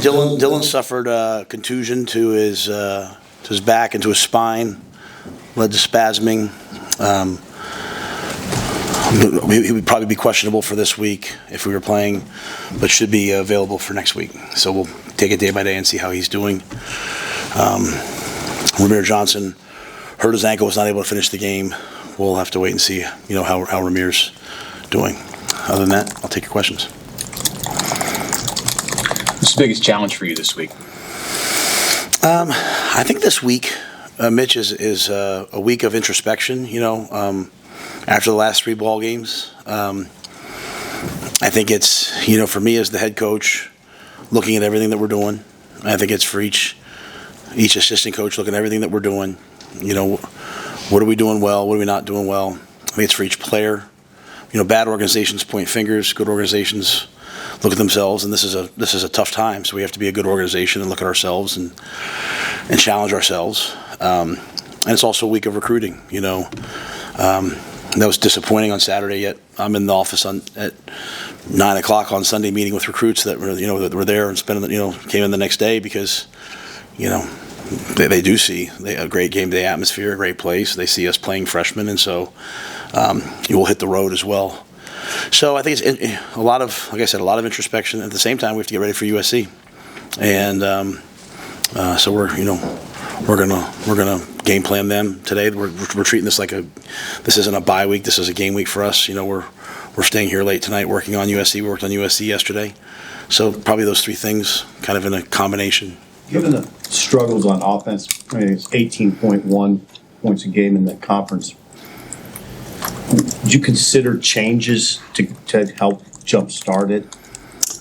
Dylan suffered a contusion to his back and to his spine, led to spasming. He would probably be questionable for this week if we were playing, but should be available for next week. So we'll take it day by day and see how he's doing. Ramir Johnson hurt his ankle, was not able to finish the game. We'll have to wait and see, how Ramir's doing. Other than that, I'll take your questions. What's the biggest challenge for you this week? I think this week, Mitch, is a week of introspection. After the last 3 ball games, I think it's for me as the head coach, looking at everything that we're doing. I think it's for each assistant coach looking at everything that we're doing. What are we doing well? What are we not doing well? I think it's for each player. Bad organizations point fingers. Good organizations look at themselves, and this is a tough time. So we have to be a good organization and look at ourselves and challenge ourselves. And it's also a week of recruiting. That was disappointing on Saturday. Yet I'm in the office at 9 o'clock on Sunday, meeting with recruits that were there and came in the next day because they do see a great game day atmosphere, a great place. They see us playing freshmen, and so you will hit the road as well. So I think it's a lot of, like I said, a lot of introspection. At the same time, we have to get ready for USC, and so we're gonna game plan them today. We're treating this this isn't a bye week. This is a game week for us. We're staying here late tonight working on USC. We worked on USC yesterday, so probably those 3 things kind of in a combination. Given the struggles on offense, it's 18.1 points a game in the conference. Would you consider changes to help jumpstart it?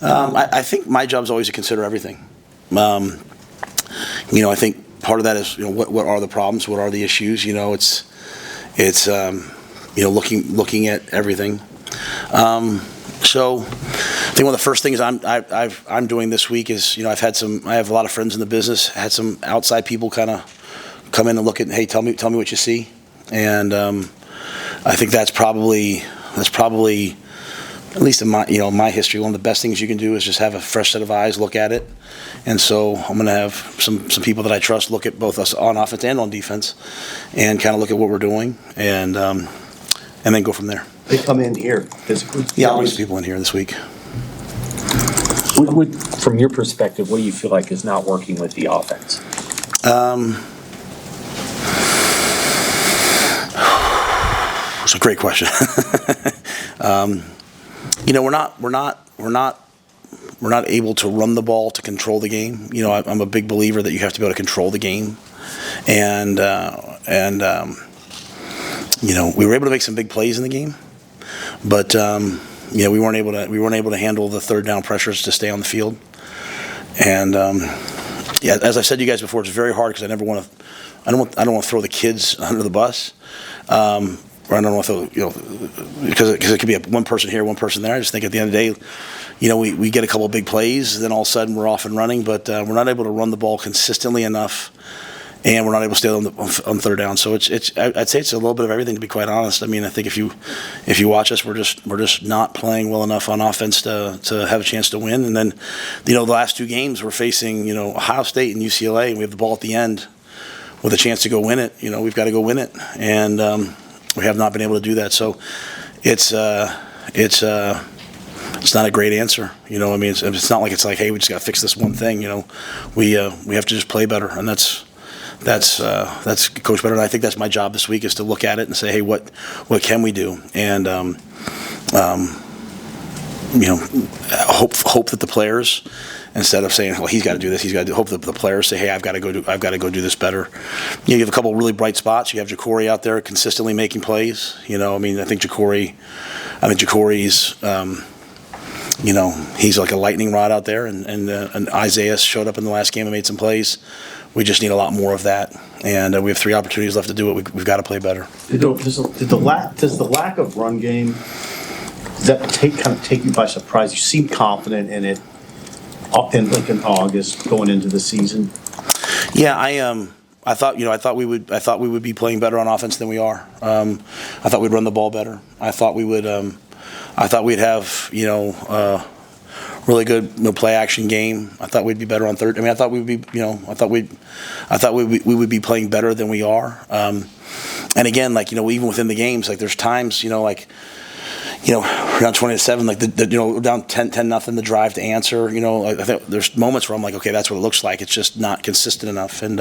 I think my job is always to consider everything. I think part of that is what are the problems, what are the issues. It's looking at everything. So I think one of the first things I'm doing this week is I have a lot of friends in the business. Had some outside people kind of come in and look at, hey, tell me what you see, and I think that's probably at least in my history, one of the best things you can do is just have a fresh set of eyes, look at it. And so I'm going to have some people that I trust look at both us on offense and on defense, and kind of look at what we're doing, and then go from there. They come in here physically? Yeah, always people in here this week. From your perspective, what do you feel like is not working with the offense? It's a great question. We're not able to run the ball to control the game. I'm a big believer that you have to be able to control the game, and we were able to make some big plays in the game, but we weren't able to handle the third down pressures to stay on the field. And as I've said to you guys before, it's very hard because I don't want to throw the kids under the bus. Or I don't know if because it could be one person here, one person there. I just think at the end of the day, we get a couple of big plays, then all of a sudden we're off and running, but we're not able to run the ball consistently enough, and we're not able to stay on third down. So I'd say it's a little bit of everything, to be quite honest. I mean, I think if you watch us, we're just not playing well enough on offense to have a chance to win. And then the last 2 games we're facing Ohio State and UCLA, and we have the ball at the end with a chance to go win it. We've got to go win it, and we have not been able to do that, so it's not a great answer. It's not like hey, we just got to fix this one thing. We have to just play better, and that's coach better. And I think that's my job this week, is to look at it and say, hey, what can we do? And hope that the players, instead of saying, well, he's got to do this, he's got to do, hope that the players say, hey, I've got to go do this better. You have a couple of really bright spots. You have Ja'Cory out there consistently making plays. I think Ja'Cory's, he's like a lightning rod out there, and Isaiah showed up in the last game and made some plays. We just need a lot more of that, and we have 3 opportunities left to do it. We've got to play better. Does the lack of run game, does that take you by surprise? You seem confident in it in August going into the season. Yeah, I thought we would be playing better on offense than we are. I thought we'd run the ball better. I thought we'd have really good play action game. I thought we'd be better on third. I mean, I thought we'd be, I thought we would be playing better than we are. And again, like, even within the games, like there's times, we're down 20-7, like down 10 nothing, the drive to answer. I think there's moments where I'm like, okay, that's what it looks like. It's just not consistent enough. And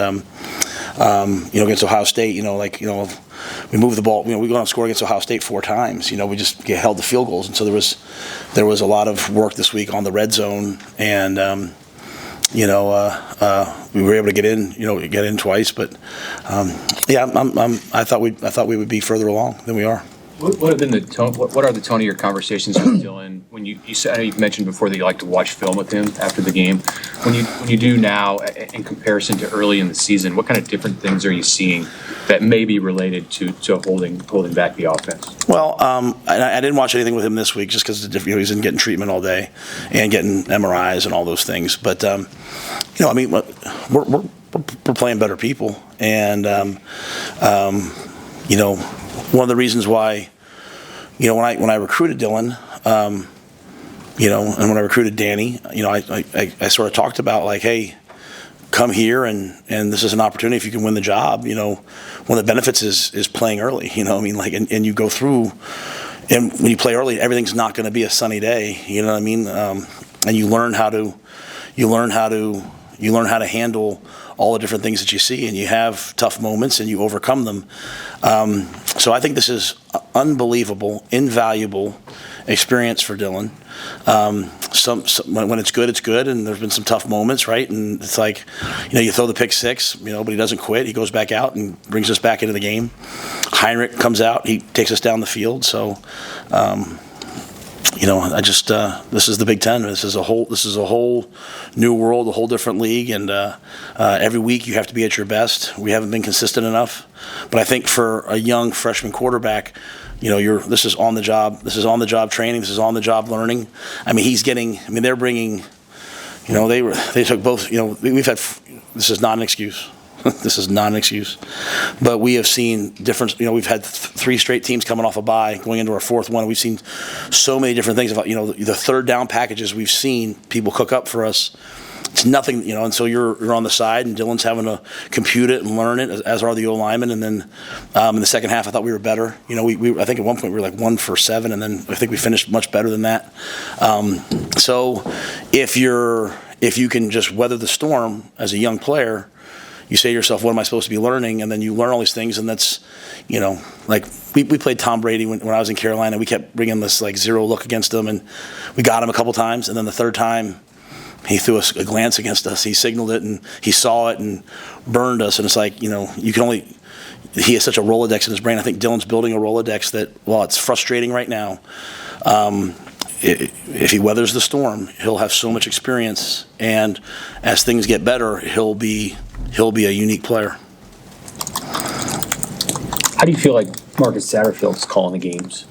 against Ohio State, we move the ball. We go on and score against Ohio State 4 times. We just get held to field goals. And so there was a lot of work this week on the red zone, and we were able to get in twice. But I thought we would be further along than we are. What have been the tone? What are the tone of your conversations with Dylan? When you said, I know you've mentioned before that you like to watch film with him after the game. When you do now, in comparison to early in the season, what kind of different things are you seeing that may be related to holding back the offense? Well, I didn't watch anything with him this week just because he's been getting treatment all day and getting MRIs and all those things. But I mean, we're playing better people, and one of the reasons why, when I recruited Dylan, and when I recruited Danny, I sort of talked about like, hey, come here and this is an opportunity if you can win the job. One of the benefits is playing early. And you go through, and when you play early, everything's not going to be a sunny day. You know what I mean? And you learn how to handle all the different things that you see, and you have tough moments and you overcome them. So I think this is unbelievable, invaluable experience for Dylan. When it's good, and there's been some tough moments, right? And it's like, you throw the pick 6, but he doesn't quit. He goes back out and brings us back into the game. Heinrich comes out, he takes us down the field. So, this is the Big Ten. This is a whole new world, a whole different league, and every week you have to be at your best. We haven't been consistent enough, but I think for a young freshman quarterback, this is on the job. This is on the job training. This is on the job learning. I mean, they're bringing. They took both. We've had. This is not an excuse. This is not an excuse, but we have seen different. We've had 3 straight teams coming off a bye, going into our 4th one. We've seen so many different things about the third down packages we've seen people cook up for us. It's nothing, and so you're on the side, and Dylan's having to compute it and learn it, as are the O linemen. And then in the second half, I thought we were better. I think at one point we were like 1 for 7, and then I think we finished much better than that. So if you can just weather the storm as a young player, you say to yourself, what am I supposed to be learning? And then you learn all these things, and that's, like we played Tom Brady when I was in Carolina. We kept bringing this like zero look against him, and we got him a couple times, and then the third time he threw us a glance against us. He signaled it, and he saw it and burned us. And it's like, you can only – he has such a Rolodex in his brain. I think Dylan's building a Rolodex that, while it's frustrating right now, if he weathers the storm, he'll have so much experience, and as things get better, he'll be a unique player. How do you feel like Marcus Satterfield is calling the games?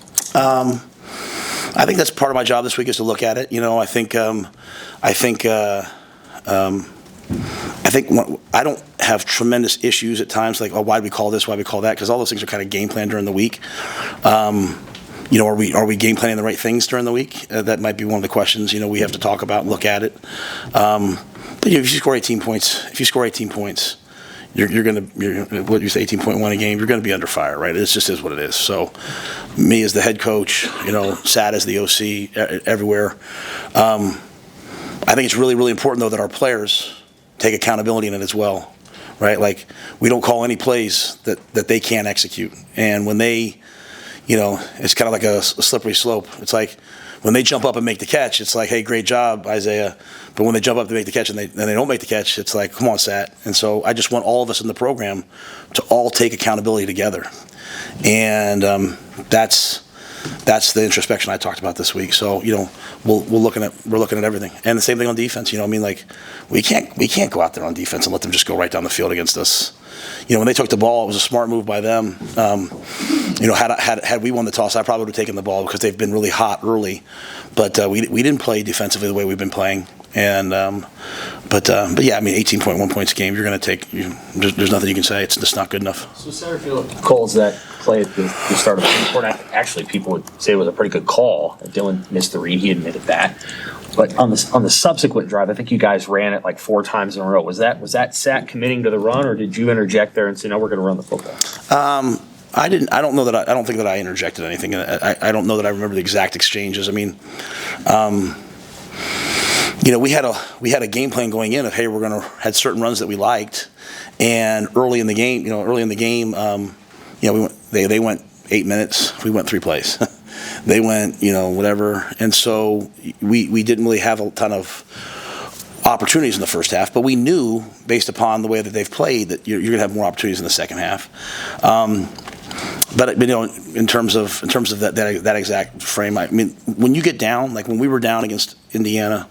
I think that's part of my job this week, is to look at it. I think I don't have tremendous issues at times, like, why'd we call this, why'd we call that, because all those things are kind of game planned during the week. Are we game planning the right things during the week? That might be one of the questions we have to talk about and look at it. But if you score 18 points, you're going to, what you say, 18.1 a game, you're going to be under fire, right? It just is what it is. So me as the head coach, Sat as the OC, everywhere. I think it's really, really important, though, that our players take accountability in it as well, right? Like, we don't call any plays that they can't execute. And when they, it's kind of like a slippery slope. It's like, when they jump up and make the catch, it's like, hey, great job, Isaiah. But when they jump up to make the catch and they don't make the catch, it's like, come on, Sat. And so I just want all of us in the program to all take accountability together. And that's the introspection I talked about this week. So, we're looking at everything. And the same thing on defense. We can't go out there on defense and let them just go right down the field against us. When they took the ball, it was a smart move by them. Had we won the toss, I probably would have taken the ball, because they've been really hot early. But we didn't play defensively the way we've been playing. And but yeah, I mean, 18.1 points a game. You're going to take. There's nothing you can say. It's just not good enough. So Satterfield calls that play at the start of the fourth quarter. Actually, people would say it was a pretty good call. Dylan missed the read. He admitted that. But on the subsequent drive, I think you guys ran it like 4 times in a row. Was that Sat committing to the run, or did you interject there and say, no, we're going to run the football? I didn't. I don't know that. I don't think that I interjected anything. I don't know that I remember the exact exchanges. I mean, we had a game plan going in of, hey, we're going to had certain runs that we liked, and early in the game, they went 8 minutes. We went 3 plays. They went, whatever, and so we didn't really have a ton of opportunities in the first half, but we knew based upon the way that they've played that you're going to have more opportunities in the second half. But in terms of that exact frame, I mean, when you get down, like when we were down against Indiana,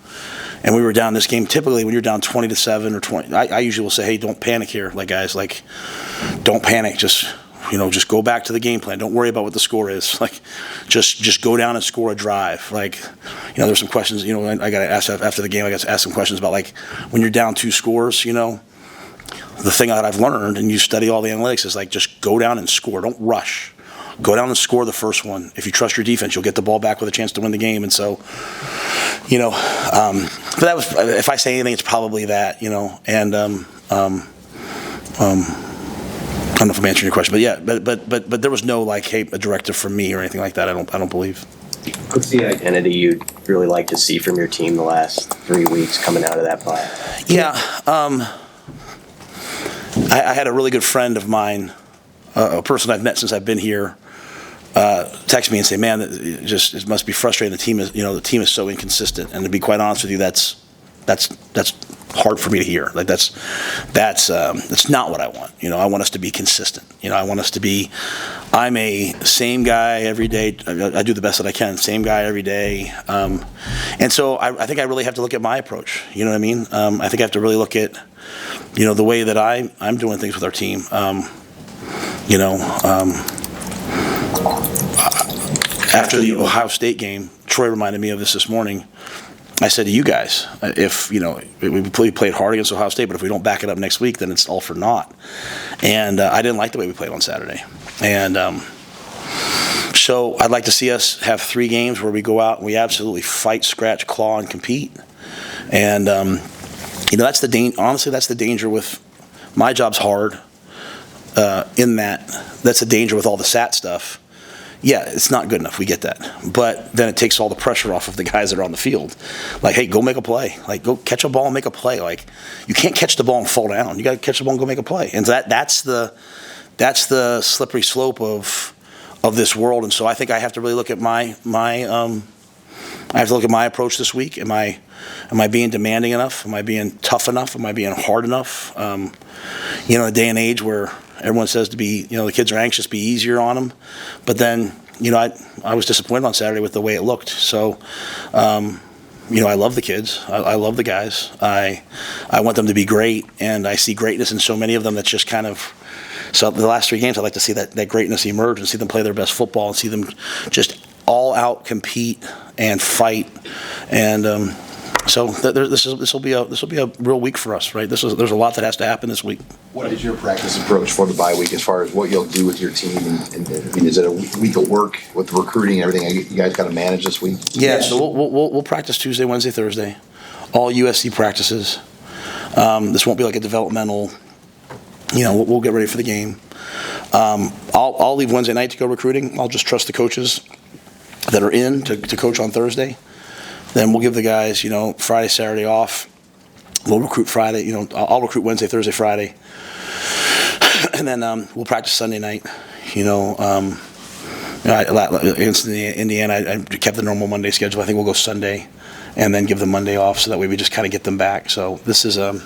and we were down this game, typically when you're down 20-7 or 20, I usually will say, hey, don't panic here, like guys, like don't panic, just go back to the game plan. Don't worry about what the score is. Like, just go down and score a drive. Like, there's some questions. I got to ask after the game. I got to ask some questions about like when you're down 2 scores. The thing that I've learned, and you study all the analytics, is like just go down and score. Don't rush. Go down and score the first one. If you trust your defense, you'll get the ball back with a chance to win the game. And so, but that was, if I say anything, it's probably that. And I don't know if I'm answering your question, but yeah, but there was no like, hey, a directive from me or anything like that. I don't believe. What's the identity you'd really like to see from your team the last 3 weeks coming out of that bye? Yeah, I had a really good friend of mine, a person I've met since I've been here, text me and say, "Man, it must be frustrating. The team is so inconsistent." And to be quite honest with you, that's hard for me to hear. Like that's not what I want. I want us to be consistent. I want us to be. I'm a same guy every day. I do the best that I can. Same guy every day. And so I think I really have to look at my approach. You know what I mean? I think I have to really look at the way that I'm doing things with our team. After the Ohio State game, Troy reminded me of this morning. I said to you guys, if we played hard against Ohio State, but if we don't back it up next week, then it's all for naught. And I didn't like the way we played on Saturday. And so I'd like to see us have 3 games where we go out and we absolutely fight, scratch, claw, and compete. And that's honestly, that's the danger with my job's hard. In that's the danger with all the SAT stuff. Yeah, it's not good enough. We get that. But then it takes all the pressure off of the guys that are on the field. Like, hey, go make a play. Like, go catch a ball and make a play. Like, you can't catch the ball and fall down. You got to catch the ball and go make a play. And that's the slippery slope of this world. And so I think I have to really look at my approach this week. Am I being demanding enough? Am I being tough enough? Am I being hard enough? In a day and age where everyone says to be, the kids are anxious, be easier on them. But then, I was disappointed on Saturday with the way it looked. So, I love the kids. I love the guys. I want them to be great, and I see greatness in so many of them that's just kind of. So the last 3 games, I'd like to see that greatness emerge and see them play their best football and see them just all out compete and fight. And so this will be a real week for us, right? There's a lot that has to happen this week. What is your practice approach for the bye week as far as what you'll do with your team? And is it a week of work with recruiting and everything you guys got to manage this week? Yeah, so we'll practice Tuesday, Wednesday, Thursday, all USC practices. This won't be like a developmental. We'll get ready for the game. I'll leave Wednesday night to go recruiting. I'll just trust the coaches that are in to coach on Thursday. Then we'll give the guys, Friday, Saturday off. We'll recruit Friday. I'll recruit Wednesday, Thursday, Friday. And then we'll practice Sunday night. Against Indiana, I kept the normal Monday schedule. I think we'll go Sunday and then give them Monday off so that way we just kind of get them back. So this is a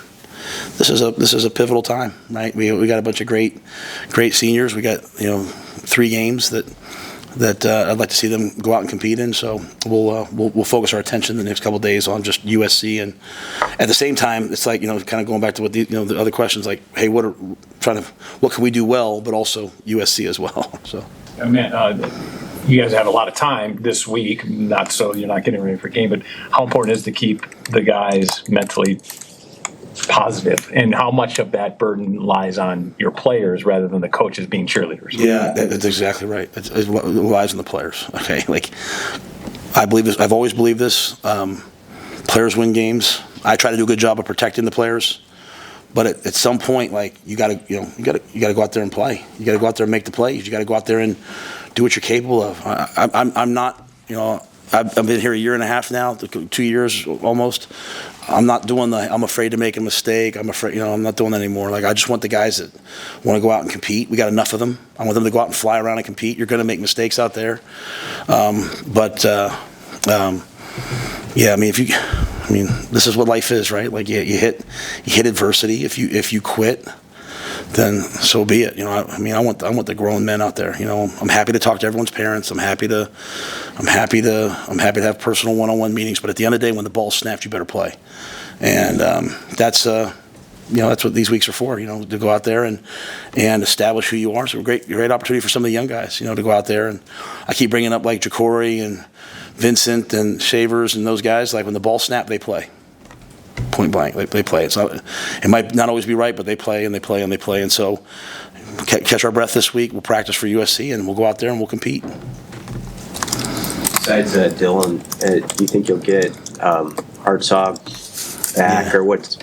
pivotal time, right? We got a bunch of great seniors. We got 3 games that I'd like to see them go out and compete in. So we'll focus our attention the next couple of days on just USC, and at the same time, it's like kind of going back to what the other questions, like, hey, what can we do well, but also USC as well. So. Man, you guys have a lot of time this week, not so you're not getting ready for a game, but how important is to keep the guys mentally positive, and how much of that burden lies on your players rather than the coaches being cheerleaders? Yeah, that's exactly right. It lies on the players. Okay, like I believe this. I've always believed this. Players win games. I try to do a good job of protecting the players, but at some point, like you got to go out there and play. You got to go out there and make the plays. You got to go out there and do what you're capable of. I'm not, I've been here a year and a half now, 2 years almost. I'm not doing I'm afraid to make a mistake. I'm afraid, I'm not doing that anymore. Like, I just want the guys that want to go out and compete. We got enough of them. I want them to go out and fly around and compete. You're going to make mistakes out there. Yeah, I mean, this is what life is, right? Like, you hit adversity. If you quit, then so be it. I want the grown men out there. I'm happy to talk to everyone's parents. I'm happy to have personal one-on-one meetings. But at the end of the day, when the ball's snapped, you better play. And that's what these weeks are for. To go out there and establish who you are. So great opportunity for some of the young guys. To go out there, and I keep bringing up like Jacory and Vincent and Shavers and those guys. Like, when the ball snapped, they play. Point blank, they play. It might not always be right, but they play and they play and they play. And so, catch our breath this week. We'll practice for USC, and we'll go out there and we'll compete. Besides Dylan, do you think you'll get Hartzog back, or what's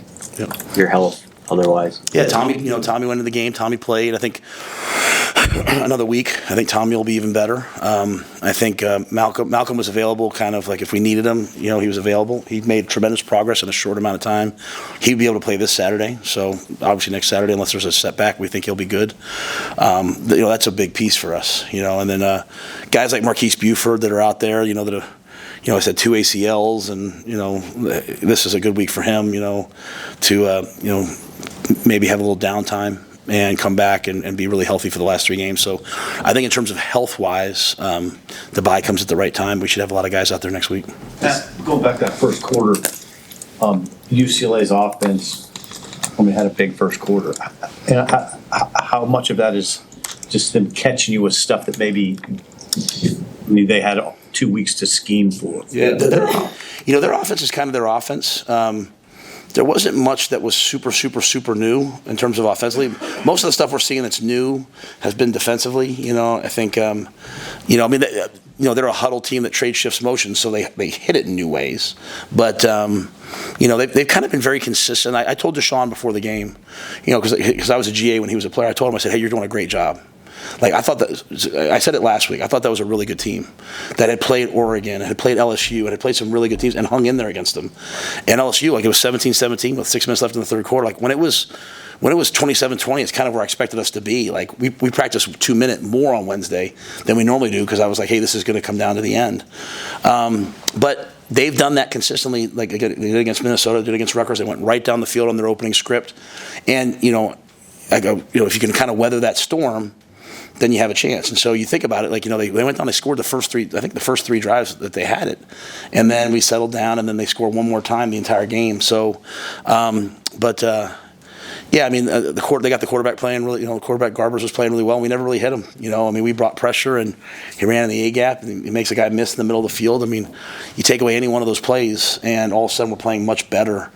your health otherwise? Yeah, Tommy. Tommy went into the game. Tommy played. I think another week. I think Tommy will be even better. I think Malcolm was available, kind of like if we needed him. He was available. He made tremendous progress in a short amount of time. He'd be able to play this Saturday. So obviously next Saturday, unless there's a setback, we think he'll be good. That's a big piece for us. And then guys like Marquise Buford that are out there. I said 2 ACLs, and this is a good week for him. To maybe have a little downtime and come back and be really healthy for the last 3 games. So I think in terms of health-wise, the bye comes at the right time. We should have a lot of guys out there next week. Going back that first quarter, UCLA's offense, had a big first quarter. And how much of that is just them catching you with stuff that maybe they had 2 weeks to scheme for? Yeah, their offense is kind of their offense. There wasn't much that was super new in terms of offensively. Most of the stuff we're seeing that's new has been defensively. I think, they're a huddle team that trade shifts motion, so they hit it in new ways. But, they've kind of been very consistent. I told Deshaun before the game, because I was a GA when he was a player, I told him, I said, hey, you're doing a great job. Like, I said it last week, I thought that was a really good team that had played Oregon, had played LSU, and had played some really good teams and hung in there against them. And LSU, like, it was 17-17 with 6 minutes left in the third quarter. Like, when it was 27-20, it's kind of where I expected us to be. Like, we practiced 2-minute more on Wednesday than we normally do, because I was like, hey, this is going to come down to the end. But they've done that consistently. Like, they did against Minnesota, they did against Rutgers. They went right down the field on their opening script. And, if you can kind of weather that storm, then you have a chance. And so you think about it, like, they went down, they scored the first 3 drives that they had it. And then we settled down, and then they scored one more time the entire game. So, yeah, they got the quarterback playing really, quarterback Garbers was playing really well. We never really hit him, we brought pressure, and he ran in the A gap, and he makes a guy miss in the middle of the field. You take away any one of those plays, and all of a sudden we're playing much better.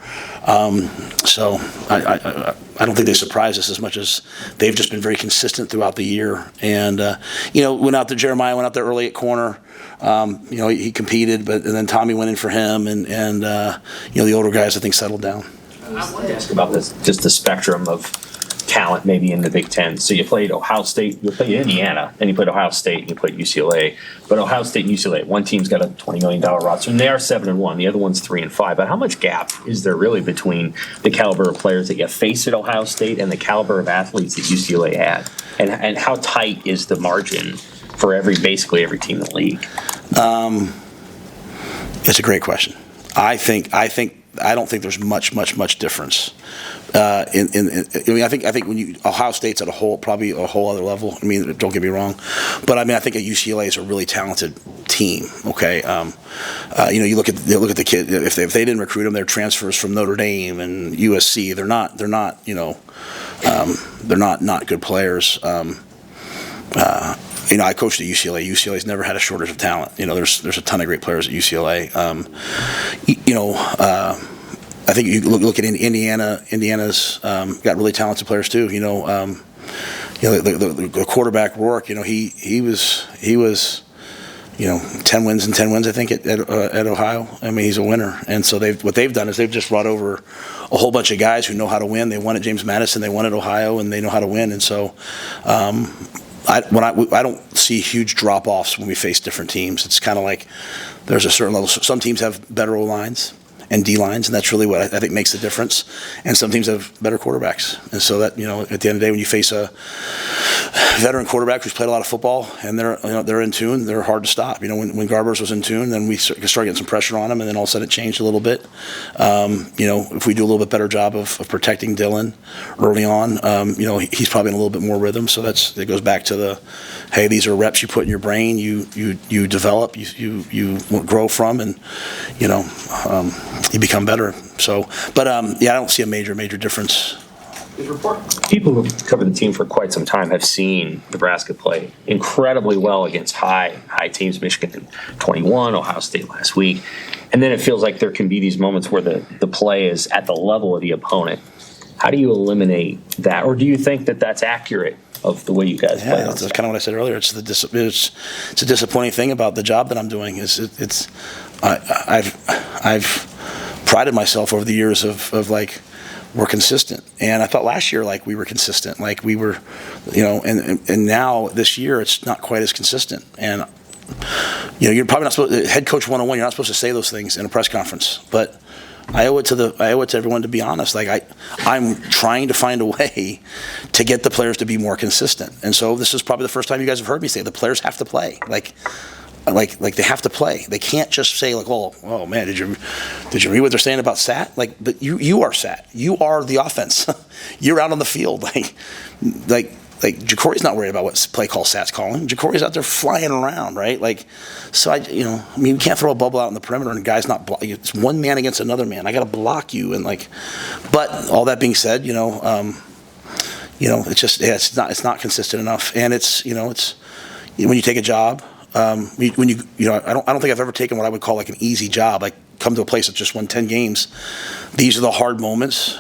So I don't think they surprised us as much as they've just been very consistent throughout the year. And, Jeremiah went out there early at corner. He competed, and then Tommy went in for him, and the older guys, I think, settled down. I wanted to ask about this, just the spectrum of talent maybe in the Big Ten. So you played Ohio State, you played Indiana, then you played Ohio State, and you played UCLA. But Ohio State and UCLA, one team's got a $20 million roster, and they are 7-1. The other one's 3-5. But how much gap is there really between the caliber of players that you face at Ohio State and the caliber of athletes that UCLA had? And how tight is the margin for basically every team in the league? It's a great question. I don't think there's much difference. I think when Ohio State's at probably a whole other level. Don't get me wrong, but I think UCLA is a really talented team. Okay, you look at the kid. If they didn't recruit them, they're transfers from Notre Dame and USC. They're not good players. I coached at UCLA. UCLA's never had a shortage of talent. There's a ton of great players at UCLA. I think you look at Indiana. Indiana's got really talented players too. The quarterback Rourke. He was 10 wins and 10 wins, I think, at Ohio. I mean, he's a winner. And so what they've done is they've just brought over a whole bunch of guys who know how to win. They won at James Madison, they won at Ohio, and they know how to win. And so I don't see huge drop-offs when we face different teams. It's kind of like there's a certain level. Some teams have better O-lines and D-lines, and that's really what I think makes the difference. And some teams have better quarterbacks. And so that, at the end of the day, when you face a veteran quarterback who's played a lot of football and they're in tune, they're hard to stop. When Garbers was in tune, then we started getting some pressure on him, and then all of a sudden it changed a little bit. If we do a little bit better job of protecting Dylan early on, he's probably in a little bit more rhythm. So it goes back to hey, these are reps you put in your brain, you develop, you grow from, and you become better. So, but I don't see a major difference. People who cover the team for quite some time have seen Nebraska play incredibly well against high teams. Michigan 21, Ohio State last week, and then it feels like there can be these moments where the play is at the level of the opponent. How do you eliminate that, or do you think that that's accurate of the way you guys play? That's kind of what I said earlier. It's a disappointing thing about the job that I'm doing. I've prided myself over the years of like, we're consistent. And I thought last year, like, we were consistent. Like, we were, and now this year it's not quite as consistent. And, you're probably not supposed to, head coach 101, you're not supposed to say those things in a press conference. But I owe it to everyone to be honest. Like, I'm trying to find a way to get the players to be more consistent. And so this is probably the first time you guys have heard me say the players have to play. Like they have to play. They can't just say like, oh man, did you read what they're saying about Sat? Like, but you are Sat. You are the offense. You're out on the field. Like Jacory's not worried about what play call Sat's calling. Jacory's out there flying around, right? Like, so you can't throw a bubble out in the perimeter and a guy's not blocking. It's one man against another man. I got to block you, and but all that being said, it's not consistent enough, and it's when you take a job. I don't think I've ever taken what I would call like an easy job. Like, come to a place that's just won 10 games. These are the hard moments.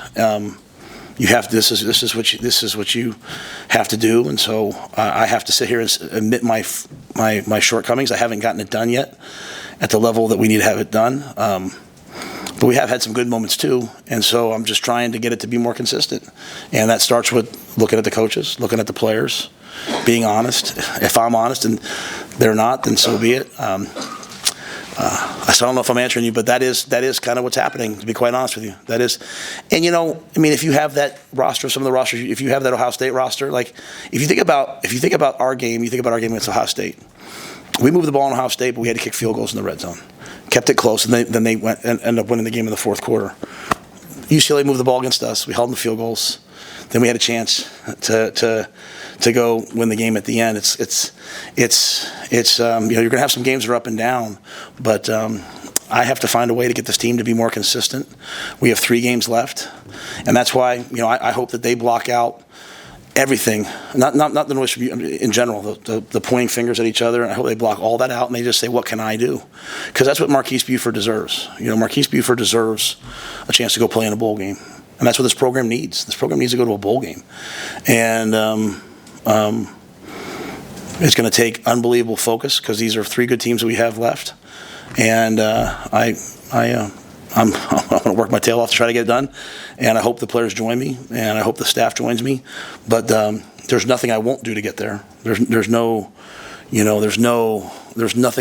You have to, this is what you have to do, and so I have to sit here and admit my shortcomings. I haven't gotten it done yet at the level that we need to have it done. But we have had some good moments too, and so I'm just trying to get it to be more consistent. And that starts with looking at the coaches, looking at the players, being honest. If I'm honest and they're not, then so be it. I still don't know if I'm answering you, but that is kind of what's happening, to be quite honest with you. That is, and if you have that roster, some of the rosters, if you have that Ohio State roster, like if you think about our game, you think about our game against Ohio State. We moved the ball in Ohio State, but we had to kick field goals in the red zone. Kept it close, and then they went and ended up winning the game in the fourth quarter. UCLA moved the ball against us. We held them to field goals. Then we had a chance to go win the game at the end. You're going to have some games that are up and down, but I have to find a way to get this team to be more consistent. We have 3 games left, and that's why I hope that they block out everything, not the noise in general, the pointing fingers at each other. And I hope they block all that out and they just say, what can I do? Because that's what Marquise Buford deserves. Marquise Buford deserves a chance to go play in a bowl game. And that's what this program needs. This program needs to go to a bowl game. And it's going to take unbelievable focus because these are 3 good teams that we have left. And I'm going to work my tail off to try to get it done, and I hope the players join me, and I hope the staff joins me. But there's nothing I won't do to get there. There's nothing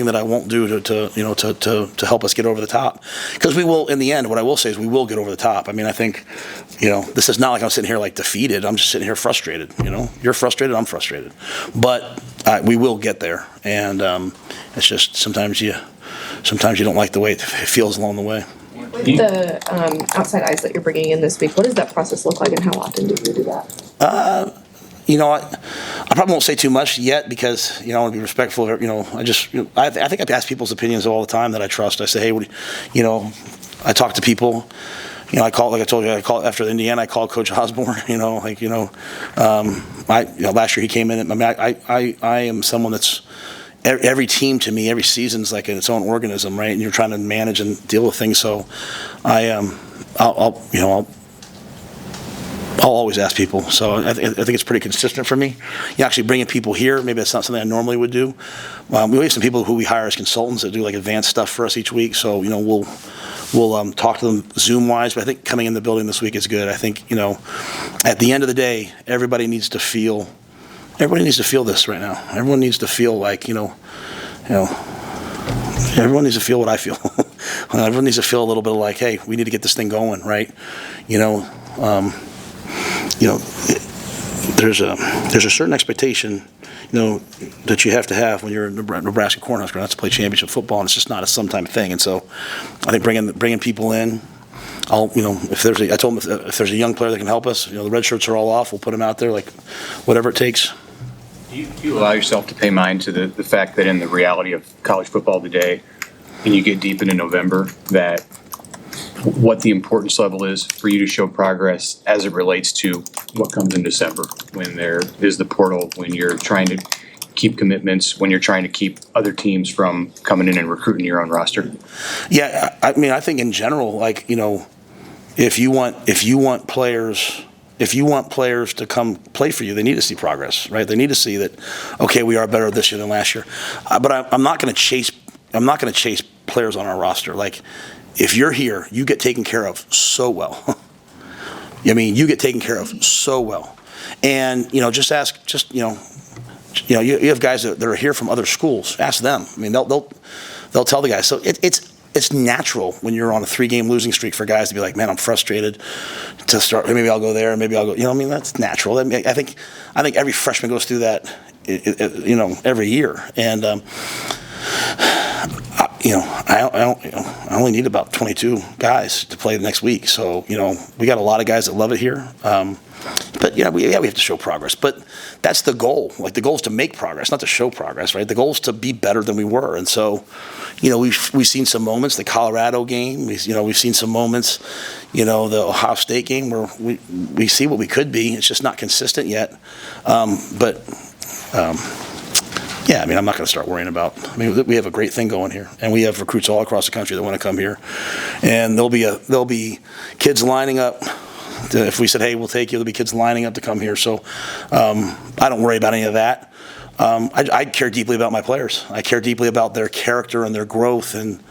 that I won't do to help us get over the top. Because we will, in the end, what I will say is we will get over the top. I mean, I think, this is not like I'm sitting here like defeated. I'm just sitting here frustrated. You're frustrated, I'm frustrated, but we will get there. And it's just sometimes you don't like the way it feels along the way. With the outside eyes that you're bringing in this week, what does that process look like, and how often do you do that? I probably won't say too much yet because I want to be respectful. I think I ask people's opinions all the time that I trust. I say, hey, I talk to people. I called, like I told you, I called after Indiana. I called Coach Osborne. Last year he came in. I mean, I am someone that's every team to me, every season's like its own organism, right? And you're trying to manage and deal with things. So I'll always ask people. So I think it's pretty consistent for me. Actually bringing people here, maybe that's not something I normally would do. We have some people who we hire as consultants that do like advanced stuff for us each week. So, we'll talk to them Zoom-wise, but I think coming in the building this week is good. I think, at the end of the day, everybody needs to feel this right now. Everyone needs to feel like, everyone needs to feel what I feel. Everyone needs to feel a little bit of like, hey, we need to get this thing going, right? There's a certain expectation, that you have to have when you're in Nebraska Cornhusker going to play championship football, and it's just not a sometime thing. And so, I think bringing people in, I told them if there's a young player that can help us, the red shirts are all off. We'll put them out there, like whatever it takes. Do you allow yourself to pay mind to the fact that in the reality of college football today, and you get deep into November, that what the importance level is for you to show progress as it relates to what comes in December, when there is the portal, when you're trying to keep commitments, when you're trying to keep other teams from coming in and recruiting your own roster? Yeah, I mean, I think in general, like, if you want players to come play for you, they need to see progress, right? They need to see that, okay, we are better this year than last year. But I'm not going to chase players on our roster. Like, if you're here, you get taken care of so well. You get taken care of so well. And, you have guys that are here from other schools. Ask them. I mean, they'll tell the guys. So it's natural when you're on a 3-game losing streak for guys to be like, man, I'm frustrated to start. Maybe I'll go there. Maybe I'll go. That's natural. I think every freshman goes through that, every year. And, I only need about 22 guys to play the next week. So, we got a lot of guys that love it here. But we have to show progress. But that's the goal. Like, the goal is to make progress, not to show progress, right? The goal is to be better than we were. And so, we've seen some moments. The Colorado game, we've seen some moments. The Ohio State game where we see what we could be. It's just not consistent yet. Yeah, I'm not going to start worrying about. We have a great thing going here, and we have recruits all across the country that want to come here, and there'll be kids lining up. If we said, hey, we'll take you, there'll be kids lining up to come here. So I don't worry about any of that. I care deeply about my players. I care deeply about their character and their growth, and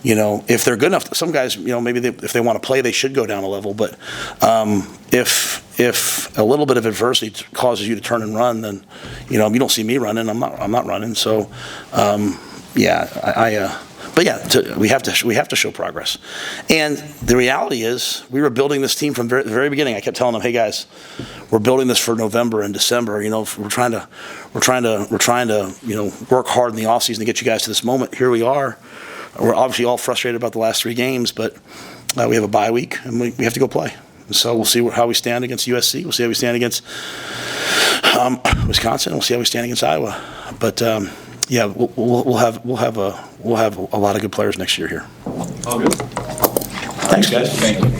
if they're good enough. Some guys, maybe if they want to play, they should go down a level. But if a little bit of adversity causes you to turn and run, then you don't see me running. I'm not running. So we have to show progress. And the reality is, we were building this team from the very beginning. I kept telling them, hey guys, we're building this for November and December. We're trying to work hard in the offseason to get you guys to this moment. Here we are. We're obviously all frustrated about the last 3 games, but we have a bye week and we have to go play. So we'll see how we stand against USC. We'll see how we stand against Wisconsin. We'll see how we stand against Iowa. But we'll have a lot of good players next year here. All good. Thanks, guys. Thank you.